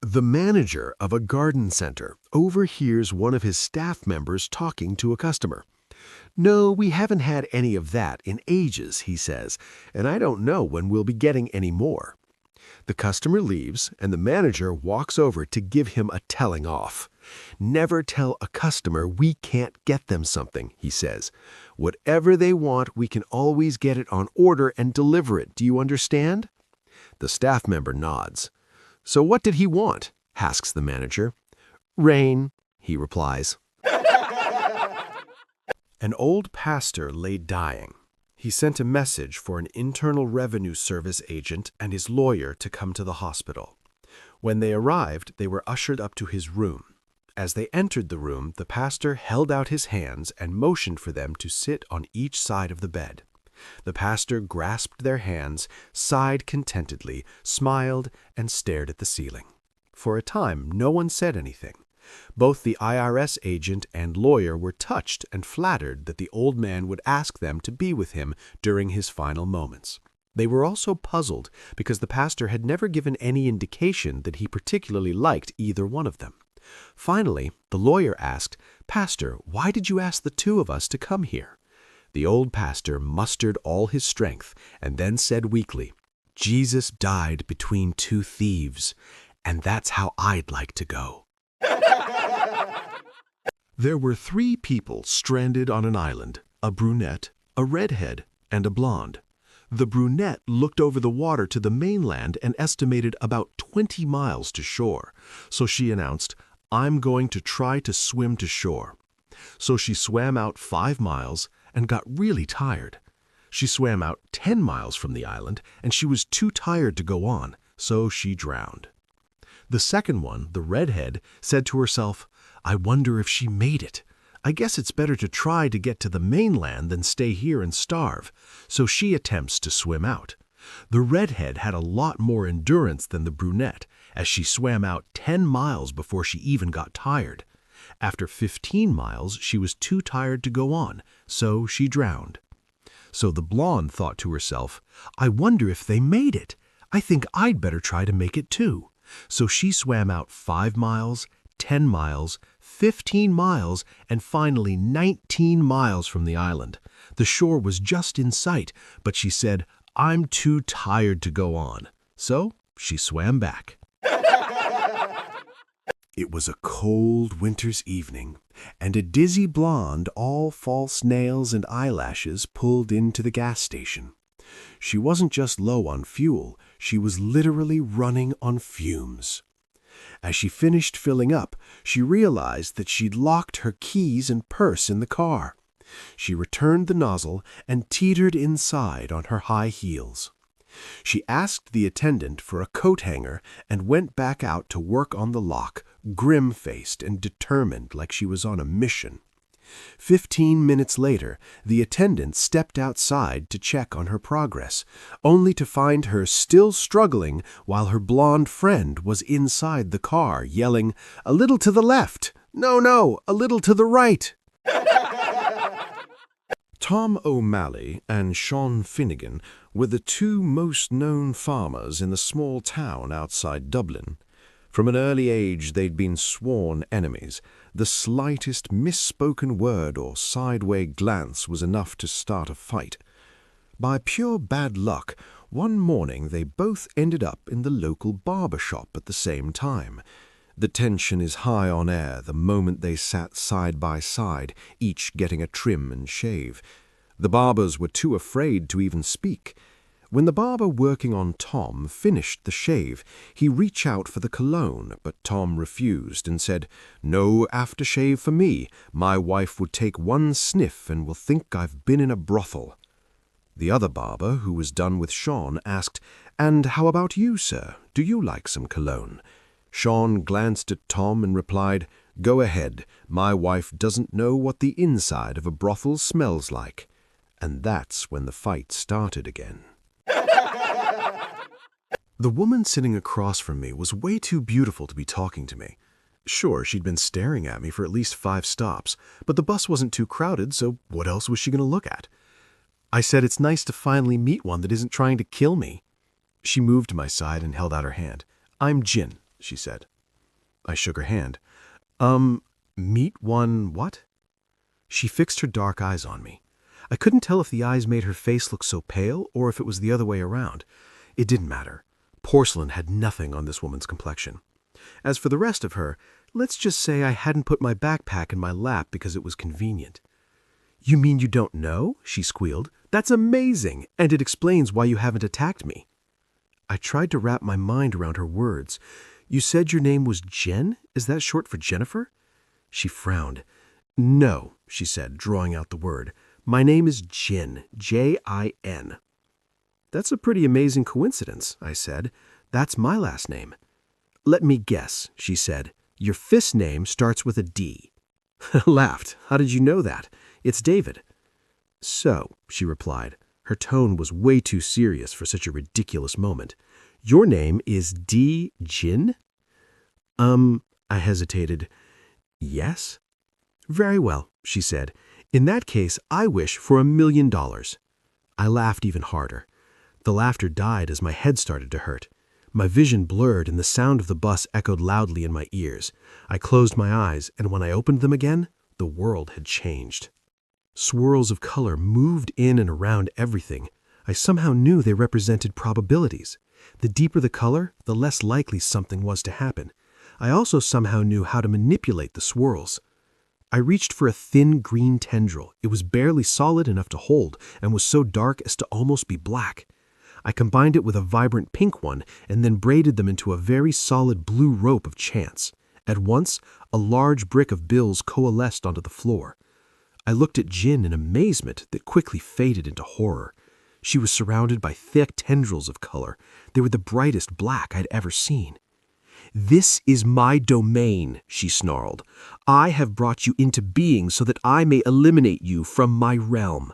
The manager of a garden center overhears one of his staff members talking to a customer. "No, we haven't had any of that in ages," he says, "and I don't know when we'll be getting any more." The customer leaves, and the manager walks over to give him a telling off. "Never tell a customer we can't get them something," he says. "Whatever they want, we can always get it on order and deliver it. Do you understand?" The staff member nods. "So what did he want?" asks the manager. "Rain," he replies. An old pastor lay dying. He sent a message for an Internal Revenue Service agent and his lawyer to come to the hospital. When they arrived, they were ushered up to his room. As they entered the room, the pastor held out his hands and motioned for them to sit on each side of the bed. The pastor grasped their hands, sighed contentedly, smiled, and stared at the ceiling. For a time, no one said anything. Both the IRS agent and lawyer were touched and flattered that the old man would ask them to be with him during his final moments. They were also puzzled because the pastor had never given any indication that he particularly liked either one of them. Finally, the lawyer asked, "Pastor, why did you ask the two of us to come here?" The old pastor mustered all his strength and then said weakly, "Jesus died between two thieves, and that's how I'd like to go." There were 3 people stranded on an island, a brunette, a redhead, and a blonde. The brunette looked over the water to the mainland and estimated about 20 miles to shore, so she announced, "I'm going to try to swim to shore." So she swam out 5 miles and got really tired. She swam out 10 miles from the island, and she was too tired to go on, so she drowned. The second one, the redhead, said to herself, "I wonder if she made it. I guess it's better to try to get to the mainland than stay here and starve." So she attempts to swim out. The redhead had a lot more endurance than the brunette, as she swam out 10 miles before she even got tired. After 15 miles, she was too tired to go on, so she drowned. So the blonde thought to herself, "I wonder if they made it. I think I'd better try to make it too." So she swam out 5 miles, 10 miles, 15 miles, and finally 19 miles from the island. The shore was just in sight, but she said, "I'm too tired to go on." So she swam back. It was a cold winter's evening, and a dizzy blonde, all false nails and eyelashes, pulled into the gas station. She wasn't just low on fuel, she was literally running on fumes. As she finished filling up, she realized that she'd locked her keys and purse in the car. She returned the nozzle and teetered inside on her high heels. She asked the attendant for a coat hanger and went back out to work on the lock, grim-faced and determined like she was on a mission. 15 minutes later, the attendant stepped outside to check on her progress, only to find her still struggling while her blonde friend was inside the car yelling, "A little to the left! No, no, a little to the right!" Tom O'Malley and Sean Finnegan were the 2 most known farmers in the small town outside Dublin. From an early age, they'd been sworn enemies. The slightest misspoken word or sideway glance was enough to start a fight. By pure bad luck, one morning they both ended up in the local barber shop at the same time. The tension is high on air the moment they sat side by side, each getting a trim and shave. The barbers were too afraid to even speak. When the barber working on Tom finished the shave, he reached out for the cologne, but Tom refused and said, "No aftershave for me. My wife would take one sniff and will think I've been in a brothel." The other barber, who was done with Sean, asked, "And how about you, sir? Do you like some cologne?" Sean glanced at Tom and replied, "Go ahead. My wife doesn't know what the inside of a brothel smells like." And that's when the fight started again. The woman sitting across from me was way too beautiful to be talking to me. Sure, she'd been staring at me for at least 5 stops, but the bus wasn't too crowded, so what else was she going to look at? I said, "It's nice to finally meet one that isn't trying to kill me." She moved to my side and held out her hand. "I'm Jin. she said. I shook her hand. Meet one what? She fixed her dark eyes on me. I couldn't tell if the eyes made her face look so pale or if it was the other way around. It didn't matter. Porcelain had nothing on this woman's complexion. As for the rest of her, let's just say I hadn't put my backpack in my lap because it was convenient. You mean you don't know? She squealed. That's amazing, and it explains why you haven't attacked me. I tried to wrap my mind around her words. You said your name was Jen? Is that short for Jennifer? She frowned. No, she said, drawing out the word. My name is Jin, J-I-N. That's a pretty amazing coincidence, I said. That's my last name. Let me guess, she said. Your fifth name starts with a D. I laughed. How did you know that? It's David. So, she replied. Her tone was way too serious for such a ridiculous moment. Your name is D. Jin? I hesitated. Yes? Very well, she said. In that case, I wish for $1 million. I laughed even harder. The laughter died as my head started to hurt. My vision blurred and the sound of the bus echoed loudly in my ears. I closed my eyes, and when I opened them again, the world had changed. Swirls of color moved in and around everything. I somehow knew they represented probabilities. The deeper the color, the less likely something was to happen. I also somehow knew how to manipulate the swirls. I reached for a thin green tendril. It was barely solid enough to hold and was so dark as to almost be black. I combined it with a vibrant pink one and then braided them into a very solid blue rope of chance. At once, a large brick of bills coalesced onto the floor. I looked at Jin in amazement that quickly faded into horror. She was surrounded by thick tendrils of color. They were the brightest black I'd ever seen. This is my domain, she snarled. I have brought you into being so that I may eliminate you from my realm.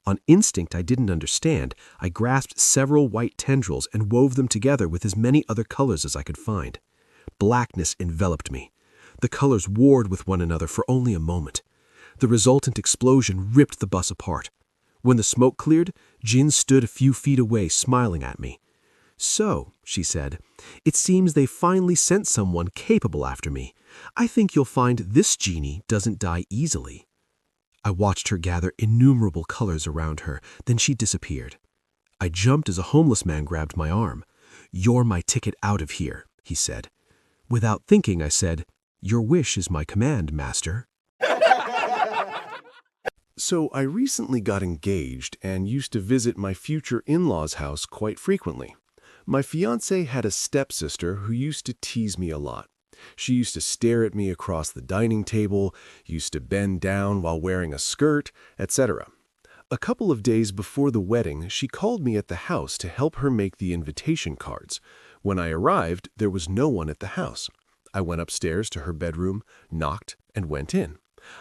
On instinct I didn't understand, I grasped several white tendrils and wove them together with as many other colors as I could find. Blackness enveloped me. The colors warred with one another for only a moment. The resultant explosion ripped the bus apart. When the smoke cleared, Jin stood a few feet away, smiling at me. So, she said, it seems they finally sent someone capable after me. I think you'll find this genie doesn't die easily. I watched her gather innumerable colors around her, then she disappeared. I jumped as a homeless man grabbed my arm. You're my ticket out of here, he said. Without thinking, I said, Your wish is my command, master. So I recently got engaged and used to visit my future in-laws' house quite frequently. My fiancée had a stepsister who used to tease me a lot. She used to stare at me across the dining table, used to bend down while wearing a skirt, etc. A couple of days before the wedding, she called me at the house to help her make the invitation cards. When I arrived, there was no one at the house. I went upstairs to her bedroom, knocked, and went in.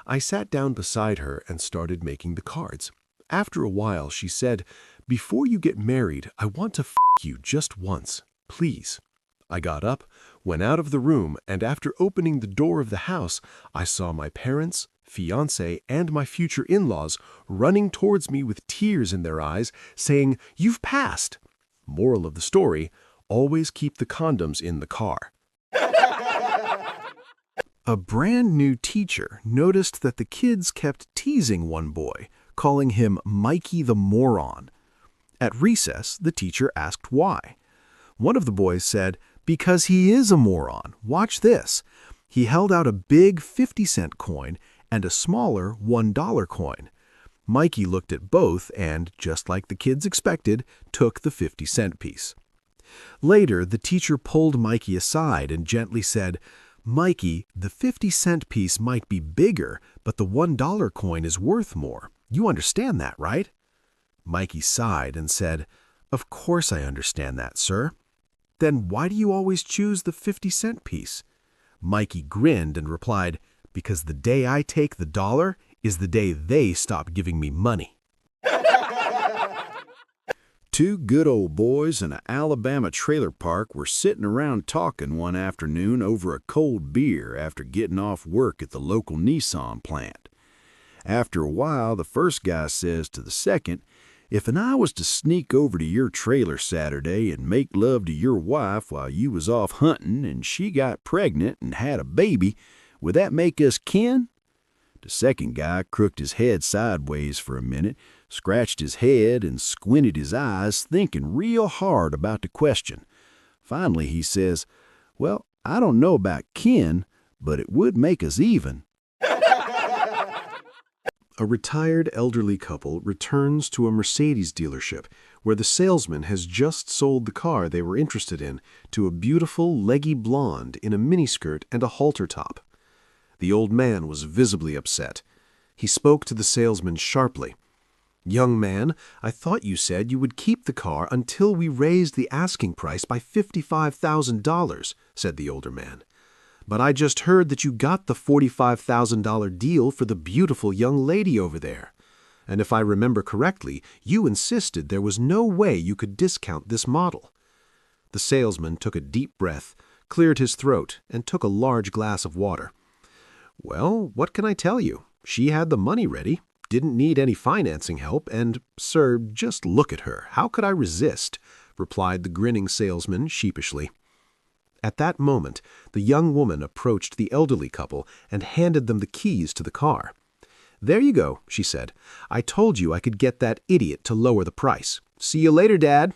I sat down beside her and started making the cards. After a while, she said, Before you get married, I want to f*** you just once, please. I got up, went out of the room, and after opening the door of the house, I saw my parents, fiancé, and my future in-laws running towards me with tears in their eyes, saying, You've passed. Moral of the story, always keep the condoms in the car. A brand new teacher noticed that the kids kept teasing one boy, calling him Mikey the Moron. At recess, the teacher asked why. One of the boys said, Because he is a moron. Watch this. He held out a big 50-cent coin and a smaller $1 coin. Mikey looked at both and, just like the kids expected, took the 50-cent piece. Later, the teacher pulled Mikey aside and gently said, Mikey, the 50-cent piece might be bigger, but the $1 coin is worth more. You understand that, right? Mikey sighed and said, Of course I understand that, sir. Then why do you always choose the 50-cent piece? Mikey grinned and replied, Because the day I take the dollar is the day they stop giving me money. Two good old boys in an Alabama trailer park were sitting around talking one afternoon over a cold beer after getting off work at the local Nissan plant. After a while, the first guy says to the second, If I was to sneak over to your trailer Saturday and make love to your wife while you was off hunting and she got pregnant and had a baby, would that make us kin?" The second guy crooked his head sideways for a minute, scratched his head, and squinted his eyes, thinking real hard about the question. Finally, he says, "Well, I don't know about kin, but it would make us even." A retired elderly couple returns to a Mercedes dealership where the salesman has just sold the car they were interested in to a beautiful, leggy blonde in a miniskirt and a halter top. The old man was visibly upset. He spoke to the salesman sharply. "Young man, I thought you said you would keep the car until we raised the asking price by $55,000, said the older man. "But I just heard that you got the $45,000 deal for the beautiful young lady over there. And if I remember correctly, you insisted there was no way you could discount this model." The salesman took a deep breath, cleared his throat, and took a large glass of water. "Well, what can I tell you? She had the money ready, didn't need any financing help, and, sir, just look at her. How could I resist?" replied the grinning salesman sheepishly. At that moment, the young woman approached the elderly couple and handed them the keys to the car. "There you go," she said. "I told you I could get that idiot to lower the price. See you later, Dad."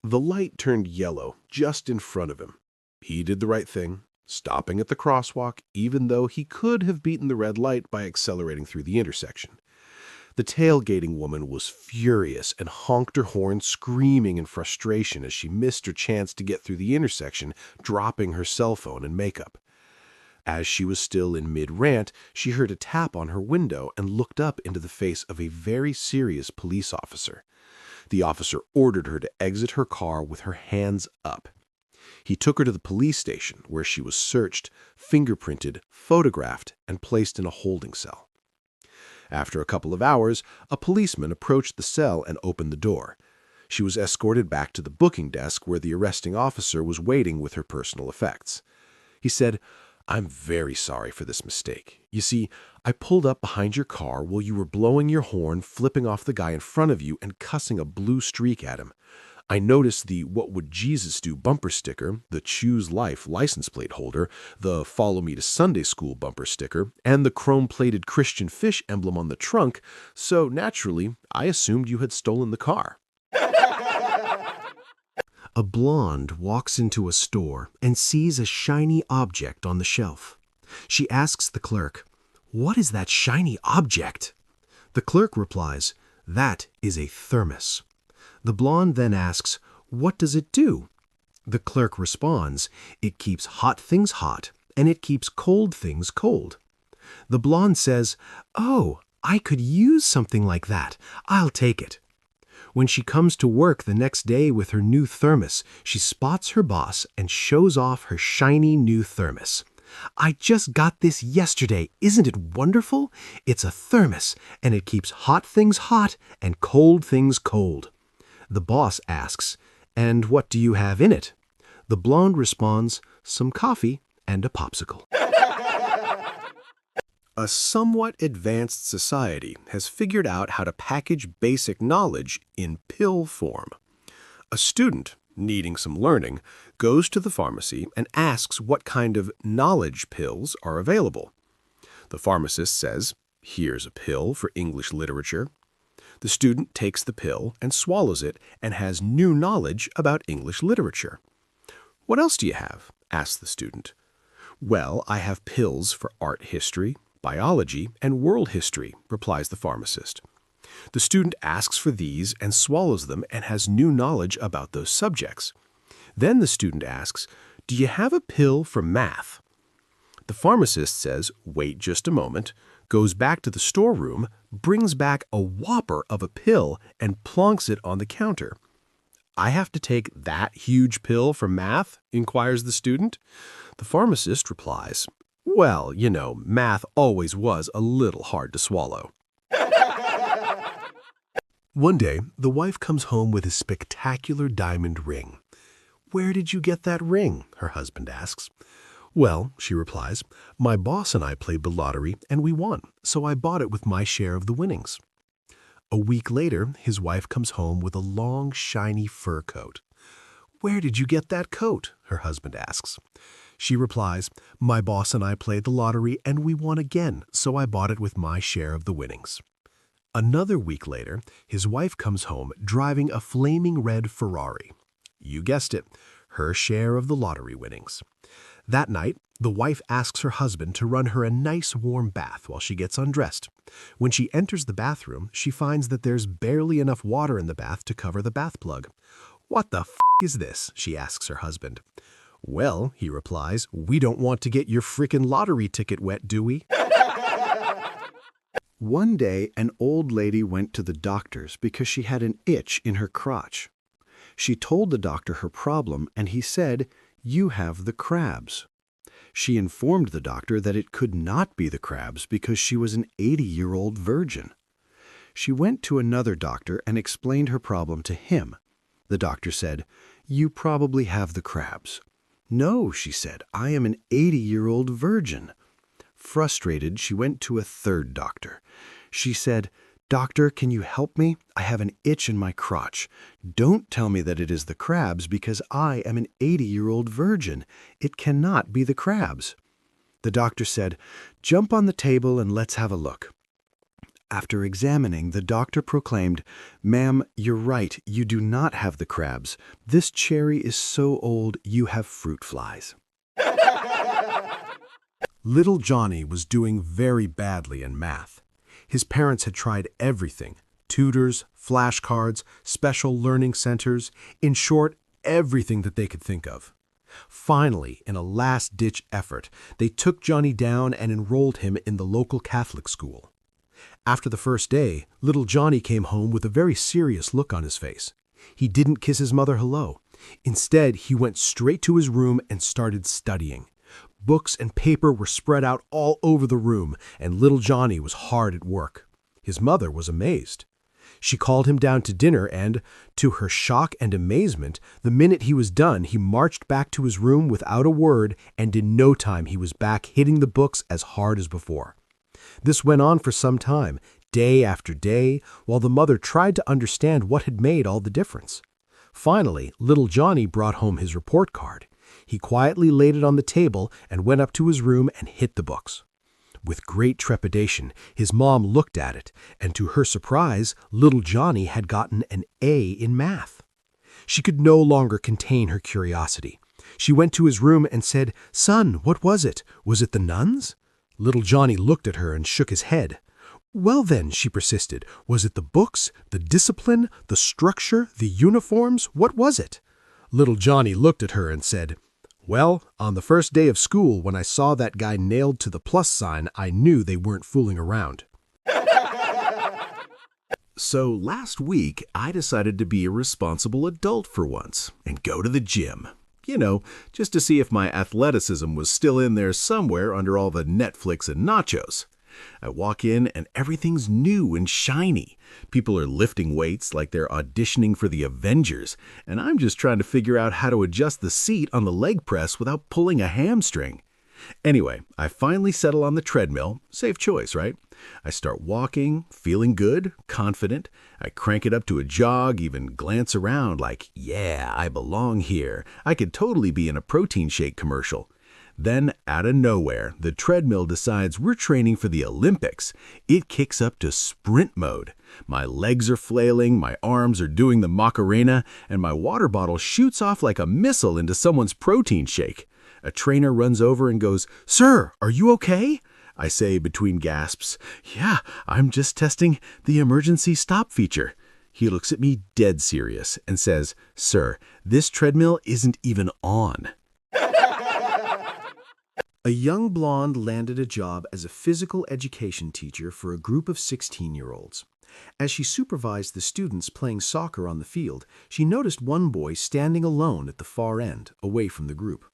The light turned yellow just in front of him. He did the right thing, stopping at the crosswalk, even though he could have beaten the red light by accelerating through the intersection. The tailgating woman was furious and honked her horn, screaming in frustration as she missed her chance to get through the intersection, dropping her cell phone and makeup. As she was still in mid-rant, she heard a tap on her window and looked up into the face of a very serious police officer. The officer ordered her to exit her car with her hands up. He took her to the police station, where she was searched, fingerprinted, photographed, and placed in a holding cell. After a couple of hours, a policeman approached the cell and opened the door. She was escorted back to the booking desk where the arresting officer was waiting with her personal effects. He said, "I'm very sorry for this mistake. You see, I pulled up behind your car while you were blowing your horn, flipping off the guy in front of you, and cussing a blue streak at him. I noticed the 'What Would Jesus Do' bumper sticker, the 'Choose Life' license plate holder, the 'Follow Me to Sunday School' bumper sticker, and the chrome-plated Christian fish emblem on the trunk, so naturally, I assumed you had stolen the car." A blonde walks into a store and sees a shiny object on the shelf. She asks the clerk, "What is that shiny object?" The clerk replies, "That is a thermos." The blonde then asks, "What does it do?" The clerk responds, "It keeps hot things hot, and it keeps cold things cold." The blonde says, "Oh, I could use something like that. I'll take it." When she comes to work the next day with her new thermos, she spots her boss and shows off her shiny new thermos. "I just got this yesterday. Isn't it wonderful? It's a thermos, and it keeps hot things hot and cold things cold." The boss asks, "And what do you have in it?" The blonde responds, "Some coffee and a popsicle." A somewhat advanced society has figured out how to package basic knowledge in pill form. A student, needing some learning, goes to the pharmacy and asks what kind of knowledge pills are available. The pharmacist says, "Here's a pill for English literature." The student takes the pill and swallows it and has new knowledge about English literature. "What else do you have?" asks the student. "Well, I have pills for art history, biology, and world history," replies the pharmacist. The student asks for these and swallows them and has new knowledge about those subjects. Then the student asks, "Do you have a pill for math?" The pharmacist says, "Wait just a moment," goes back to the storeroom, brings back a whopper of a pill, and plonks it on the counter. "I have to take that huge pill for math?" inquires the student. The pharmacist replies, "Well, you know, math always was a little hard to swallow." One day, the wife comes home with a spectacular diamond ring. "Where did you get that ring?" her husband asks. "Well," she replies, "my boss and I played the lottery and we won, so I bought it with my share of the winnings." A week later, his wife comes home with a long, shiny fur coat. "Where did you get that coat?" her husband asks. She replies, "My boss and I played the lottery and we won again, so I bought it with my share of the winnings." Another week later, his wife comes home driving a flaming red Ferrari. You guessed it, her share of the lottery winnings. That night, the wife asks her husband to run her a nice warm bath while she gets undressed. When she enters the bathroom, she finds that there's barely enough water in the bath to cover the bath plug. "What the f*** is this?" she asks her husband. "Well," he replies, "we don't want to get your frickin' lottery ticket wet, do we?" One day, an old lady went to the doctor's because she had an itch in her crotch. She told the doctor her problem, and he said, "You have the crabs." She informed the doctor that it could not be the crabs because she was an 80-year-old virgin. She went to another doctor and explained her problem to him. The doctor said, "You probably have the crabs." "No," she said, "I am an 80-year-old virgin." Frustrated, she went to a third doctor. She said, "Doctor, can you help me? I have an itch in my crotch. Don't tell me that it is the crabs because I am an 80-year-old virgin. It cannot be the crabs." The doctor said, "Jump on the table and let's have a look." After examining, the doctor proclaimed, "Ma'am, you're right, you do not have the crabs. This cherry is so old you have fruit flies." Little Johnny was doing very badly in math. His parents had tried everything: tutors, flashcards, special learning centers, in short, everything that they could think of. Finally, in a last-ditch effort, they took Johnny down and enrolled him in the local Catholic school. After the first day, little Johnny came home with a very serious look on his face. He didn't kiss his mother hello. Instead, he went straight to his room and started studying. Books and paper were spread out all over the room, and little Johnny was hard at work. His mother was amazed. She called him down to dinner and, to her shock and amazement, the minute he was done, he marched back to his room without a word, and in no time he was back hitting the books as hard as before. This went on for some time, day after day, while the mother tried to understand what had made all the difference. Finally, little Johnny brought home his report card. He quietly laid it on the table and went up to his room and hit the books. With great trepidation, his mom looked at it, and to her surprise, little Johnny had gotten an A in math. She could no longer contain her curiosity. She went to his room and said, "Son, what was it? Was it the nuns?" Little Johnny looked at her and shook his head. "Well then," she persisted, "was it the books, the discipline, the structure, the uniforms? What was it?" Little Johnny looked at her and said, "Well, on the first day of school, when I saw that guy nailed to the plus sign, I knew they weren't fooling around." So last week, I decided to be a responsible adult for once and go to the gym. You know, just to see if my athleticism was still in there somewhere under all the Netflix and nachos. I walk in and everything's new and shiny. People are lifting weights like they're auditioning for the Avengers, and I'm just trying to figure out how to adjust the seat on the leg press without pulling a hamstring. Anyway, I finally settle on the treadmill. Safe choice, right? I start walking, feeling good, confident. I crank it up to a jog, even glance around like, yeah, I belong here. I could totally be in a protein shake commercial. Then, out of nowhere, the treadmill decides we're training for the Olympics. It kicks up to sprint mode. My legs are flailing, my arms are doing the Macarena, and my water bottle shoots off like a missile into someone's protein shake. A trainer runs over and goes, "Sir, are you okay?" I say between gasps, "Yeah, I'm just testing the emergency stop feature." He looks at me dead serious and says, "Sir, this treadmill isn't even on." A young blonde landed a job as a physical education teacher for a group of 16-year-olds. As she supervised the students playing soccer on the field, she noticed one boy standing alone at the far end, away from the group.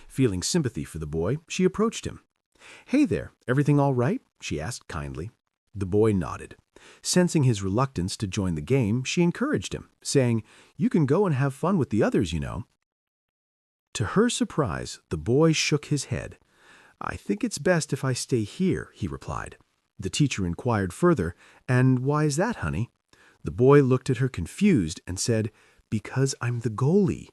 Feeling sympathy for the boy, she approached him. "Hey there, everything all right?" she asked kindly. The boy nodded. Sensing his reluctance to join the game, she encouraged him, saying, "You can go and have fun with the others, you know." To her surprise, the boy shook his head. "I think it's best if I stay here," he replied. The teacher inquired further, "And why is that, honey?" The boy looked at her confused and said, "Because I'm the goalie."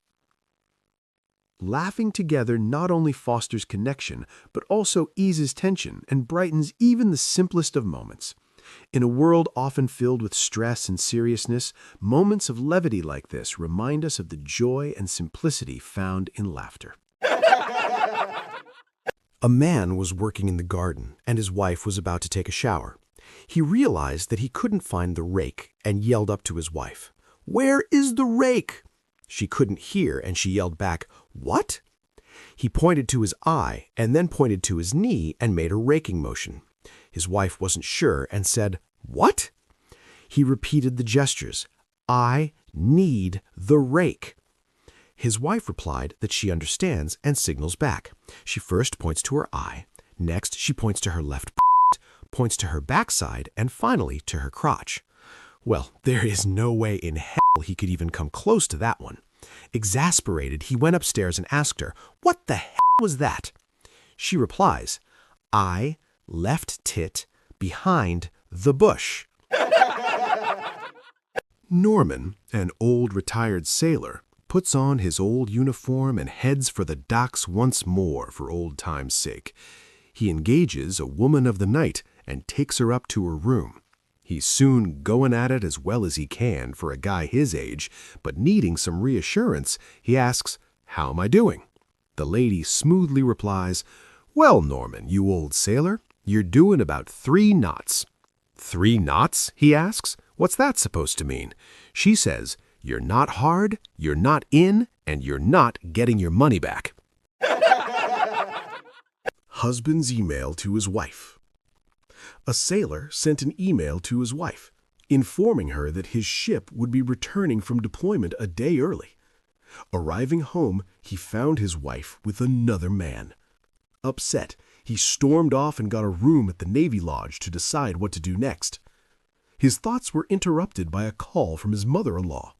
Laughing together not only fosters connection, but also eases tension and brightens even the simplest of moments. In a world often filled with stress and seriousness, moments of levity like this remind us of the joy and simplicity found in laughter. A man was working in the garden, and his wife was about to take a shower. He realized that he couldn't find the rake and yelled up to his wife, "Where is the rake?" She couldn't hear, and she yelled back, "What?" He pointed to his eye and then pointed to his knee and made a raking motion. His wife wasn't sure and said, "What?" He repeated the gestures, "I need the rake." His wife replied that she understands and signals back. She first points to her eye, next she points to her left points to her backside, and finally to her crotch. Well, there is no way in hell he could even come close to that one. Exasperated, he went upstairs and asked her, "What the hell was that?" She replies, "I left tit behind the bush." Norman, an old retired sailor, puts on his old uniform and heads for the docks once more for old time's sake. He engages a woman of the night and takes her up to her room. He's soon going at it as well as he can for a guy his age, but needing some reassurance, he asks, "How am I doing?" The lady smoothly replies, "Well, Norman, you old sailor, you're doing about 3 knots. "3 knots?" he asks. "What's that supposed to mean?" She says, "You're not hard, you're not in, and you're not getting your money back." Husband's email to his wife. A sailor sent an email to his wife, informing her that his ship would be returning from deployment a day early. Arriving home, he found his wife with another man. Upset, he stormed off and got a room at the Navy Lodge to decide what to do next. His thoughts were interrupted by a call from his mother-in-law.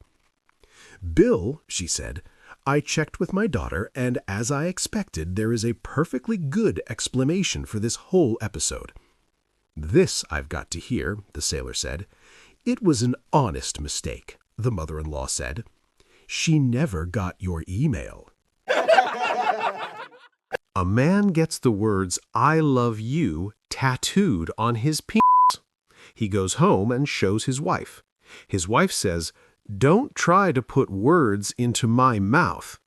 "Bill," she said, "I checked with my daughter, and as I expected, there is a perfectly good explanation for this whole episode." "This I've got to hear," the sailor said. "It was an honest mistake," the mother-in-law said. "She never got your email." A man gets the words "I love you" tattooed on his penis. He goes home and shows his wife. His wife says, "Don't try to put words into my mouth."